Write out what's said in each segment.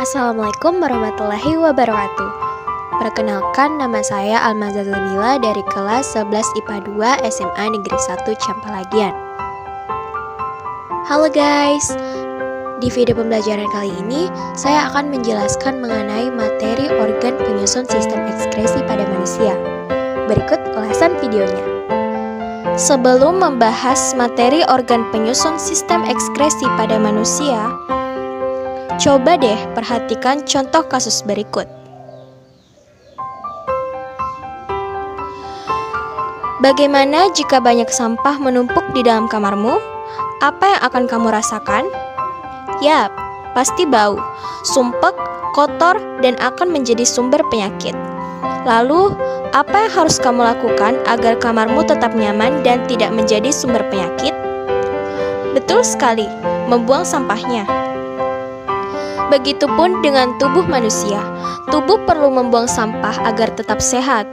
Assalamualaikum warahmatullahi wabarakatuh. Perkenalkan, nama saya Almaza Zabila dari kelas 11 IPA 2 SMA Negeri 1 Campalagian. Halo guys, di video pembelajaran kali ini saya akan menjelaskan mengenai materi organ penyusun sistem ekskresi pada manusia. Berikut ulasan videonya. Sebelum membahas materi organ penyusun sistem ekskresi pada manusia, coba deh perhatikan contoh kasus berikut. Bagaimana jika banyak sampah menumpuk di dalam kamarmu? Apa yang akan kamu rasakan? Yap, pasti bau, sumpek, kotor, dan akan menjadi sumber penyakit. Lalu, apa yang harus kamu lakukan agar kamarmu tetap nyaman dan tidak menjadi sumber penyakit? Betul sekali, membuang sampahnya. Begitupun dengan tubuh manusia. Tubuh perlu membuang sampah agar tetap sehat.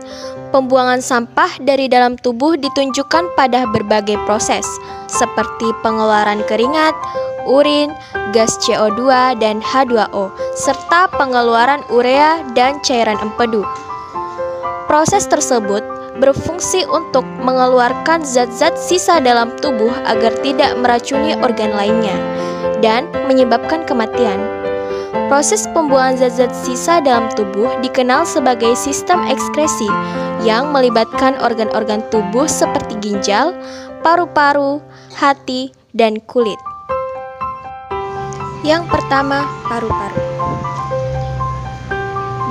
Pembuangan sampah dari dalam tubuh ditunjukkan pada berbagai proses, seperti pengeluaran keringat, urin, gas CO2 dan H2O, serta pengeluaran urea dan cairan empedu. Proses tersebut berfungsi untuk mengeluarkan zat-zat sisa dalam tubuh agar tidak meracuni organ lainnya dan menyebabkan kematian. Proses pembuangan zat-zat sisa dalam tubuh dikenal sebagai sistem ekskresi yang melibatkan organ-organ tubuh seperti ginjal, paru-paru, hati, dan kulit. Yang pertama, paru-paru.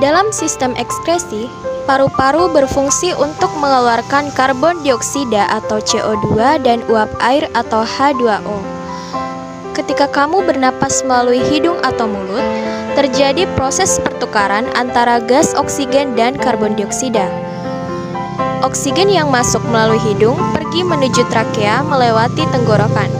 Dalam sistem ekskresi, paru-paru berfungsi untuk mengeluarkan karbon dioksida atau CO2 dan uap air atau H2O. Ketika kamu bernapas melalui hidung atau mulut, terjadi proses pertukaran antara gas oksigen dan karbon dioksida. Oksigen yang masuk melalui hidung pergi menuju trakea melewati tenggorokan.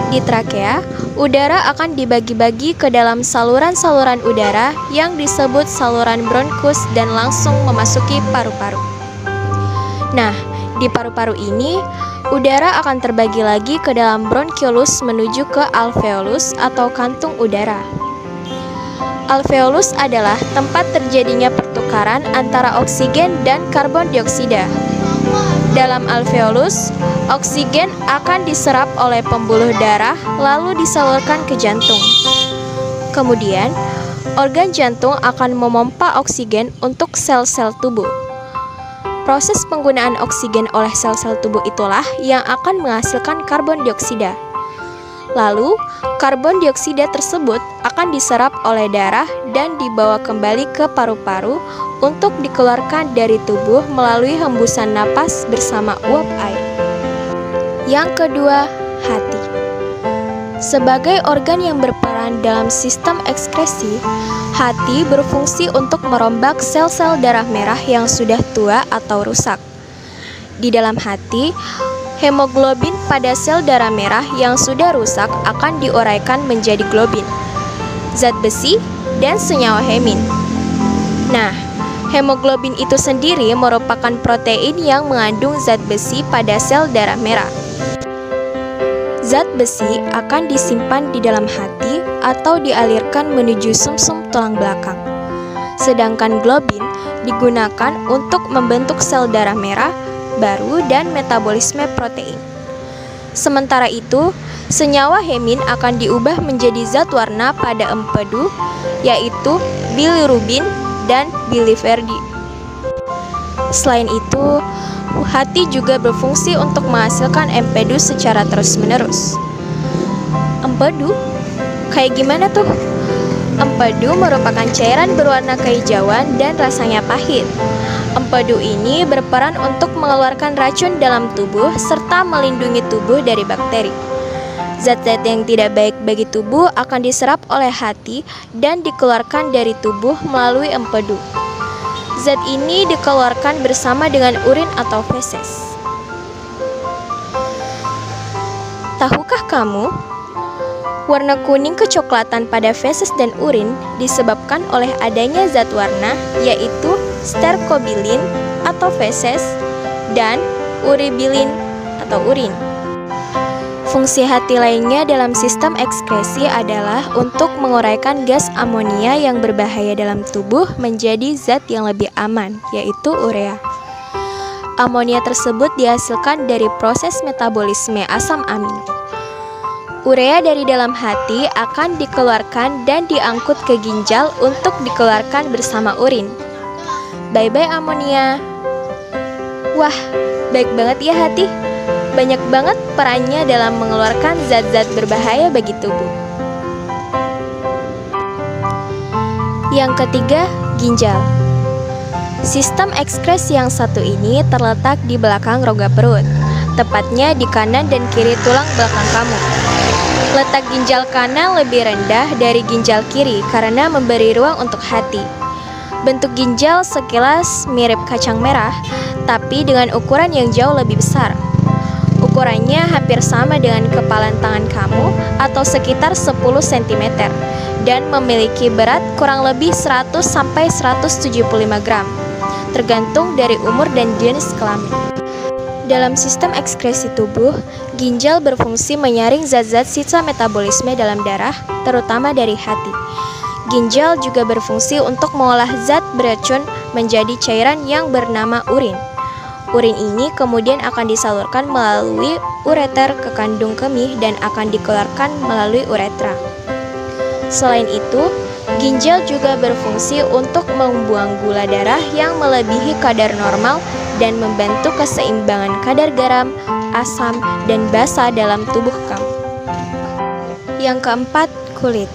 Di trakea, udara akan dibagi-bagi ke dalam saluran-saluran udara yang disebut saluran bronkus dan langsung memasuki paru-paru. Nah, di paru-paru ini, udara akan terbagi lagi ke dalam bronkiolus menuju ke alveolus atau kantung udara. Alveolus adalah tempat terjadinya pertukaran antara oksigen dan karbon dioksida. Dalam alveolus, oksigen akan diserap oleh pembuluh darah lalu disalurkan ke jantung. Kemudian, organ jantung akan memompa oksigen untuk sel-sel tubuh. Proses penggunaan oksigen oleh sel-sel tubuh itulah yang akan menghasilkan karbon dioksida. Lalu, karbon dioksida tersebut akan diserap oleh darah dan dibawa kembali ke paru-paru untuk dikeluarkan dari tubuh melalui hembusan napas bersama uap air. Yang kedua, hati. Sebagai organ yang berperan dalam sistem ekskresi, hati berfungsi untuk merombak sel-sel darah merah yang sudah tua atau rusak. Di dalam hati, hemoglobin pada sel darah merah yang sudah rusak akan diuraikan menjadi globin, zat besi, dan senyawa hemin. Nah, hemoglobin itu sendiri merupakan protein yang mengandung zat besi pada sel darah merah. Zat besi akan disimpan di dalam hati atau dialirkan menuju sumsum tulang belakang. Sedangkan globin digunakan untuk membentuk sel darah merah baru dan metabolisme protein. Sementara itu, senyawa hemin akan diubah menjadi zat warna pada empedu, yaitu bilirubin dan biliverdi. Selain itu, hati juga berfungsi untuk menghasilkan empedu secara terus-menerus. Empedu? Kayak gimana tuh? Empedu merupakan cairan berwarna kehijauan dan rasanya pahit. Empedu ini berperan untuk mengeluarkan racun dalam tubuh serta melindungi tubuh dari bakteri. Zat-zat yang tidak baik bagi tubuh akan diserap oleh hati dan dikeluarkan dari tubuh melalui empedu. Zat ini dikeluarkan bersama dengan urin atau feses. Tahukah kamu? Warna kuning kecoklatan pada feses dan urin disebabkan oleh adanya zat warna, yaitu sterkobilin atau feses dan urebilin atau urin. Fungsi hati lainnya dalam sistem ekskresi adalah untuk menguraikan gas amonia yang berbahaya dalam tubuh menjadi zat yang lebih aman, yaitu urea. Amonia tersebut dihasilkan dari proses metabolisme asam amino. Urea dari dalam hati akan dikeluarkan dan diangkut ke ginjal untuk dikeluarkan bersama urin. Bye-bye amonia. Wah, baik banget ya hati. Banyak banget perannya dalam mengeluarkan zat-zat berbahaya bagi tubuh. Yang ketiga, ginjal. Sistem ekskresi yang satu ini terletak di belakang rongga perut, tepatnya di kanan dan kiri tulang belakang kamu. Letak ginjal kanan lebih rendah dari ginjal kiri karena memberi ruang untuk hati. Bentuk ginjal sekilas mirip kacang merah, tapi dengan ukuran yang jauh lebih besar. Ukurannya hampir sama dengan kepalan tangan kamu atau sekitar 10 cm dan memiliki berat kurang lebih 100-175 gram, tergantung dari umur dan jenis kelamin. Dalam sistem ekskresi tubuh, ginjal berfungsi menyaring zat-zat sisa metabolisme dalam darah, terutama dari hati. Ginjal juga berfungsi untuk mengolah zat beracun menjadi cairan yang bernama urin. Urin ini kemudian akan disalurkan melalui ureter ke kandung kemih dan akan dikeluarkan melalui uretra. Selain itu, ginjal juga berfungsi untuk membuang gula darah yang melebihi kadar normal dan membantu keseimbangan kadar garam, asam, dan basa dalam tubuh kamu. Yang keempat, kulit.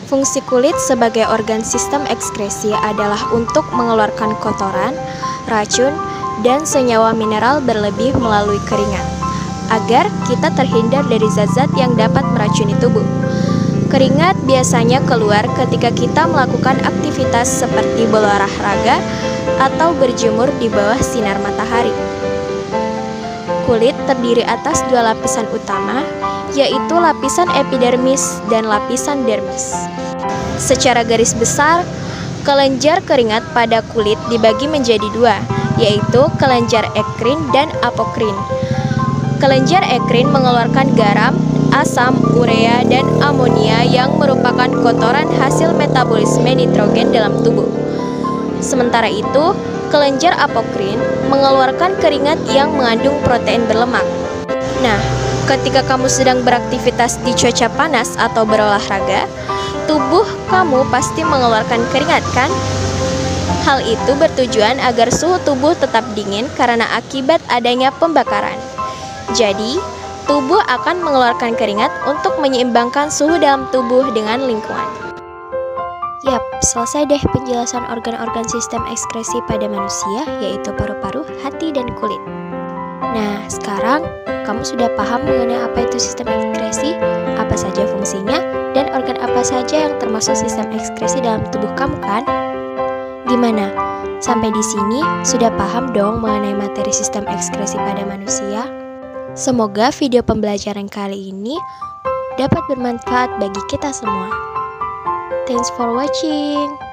Fungsi kulit sebagai organ sistem ekskresi adalah untuk mengeluarkan kotoran, racun, dan senyawa mineral berlebih melalui keringat, agar kita terhindar dari zat-zat yang dapat meracuni tubuh. Keringat biasanya keluar ketika kita melakukan aktivitas seperti berolahraga atau berjemur di bawah sinar matahari. Kulit terdiri atas dua lapisan utama, yaitu lapisan epidermis dan lapisan dermis. Secara garis besar, kelenjar keringat pada kulit dibagi menjadi dua, yaitu kelenjar ekrin dan apokrin. Kelenjar ekrin mengeluarkan garam, asam, urea, dan amonia yang merupakan kotoran hasil metabolisme nitrogen dalam tubuh. Sementara itu, kelenjar apokrin mengeluarkan keringat yang mengandung protein berlemak. Nah, ketika kamu sedang beraktivitas di cuaca panas atau berolahraga, tubuh kamu pasti mengeluarkan keringat, kan? Hal itu bertujuan agar suhu tubuh tetap dingin karena akibat adanya pembakaran. Jadi, tubuh akan mengeluarkan keringat untuk menyeimbangkan suhu dalam tubuh dengan lingkungan. Yap, selesai deh penjelasan organ-organ sistem ekskresi pada manusia, yaitu paru-paru, hati, dan kulit. Nah, sekarang kamu sudah paham mengenai apa itu sistem ekskresi, apa saja fungsinya, dan organ apa saja yang termasuk sistem ekskresi dalam tubuh kamu, kan? Gimana? Sampai di sini sudah paham dong mengenai materi sistem ekskresi pada manusia? Semoga video pembelajaran kali ini dapat bermanfaat bagi kita semua. Thanks for watching.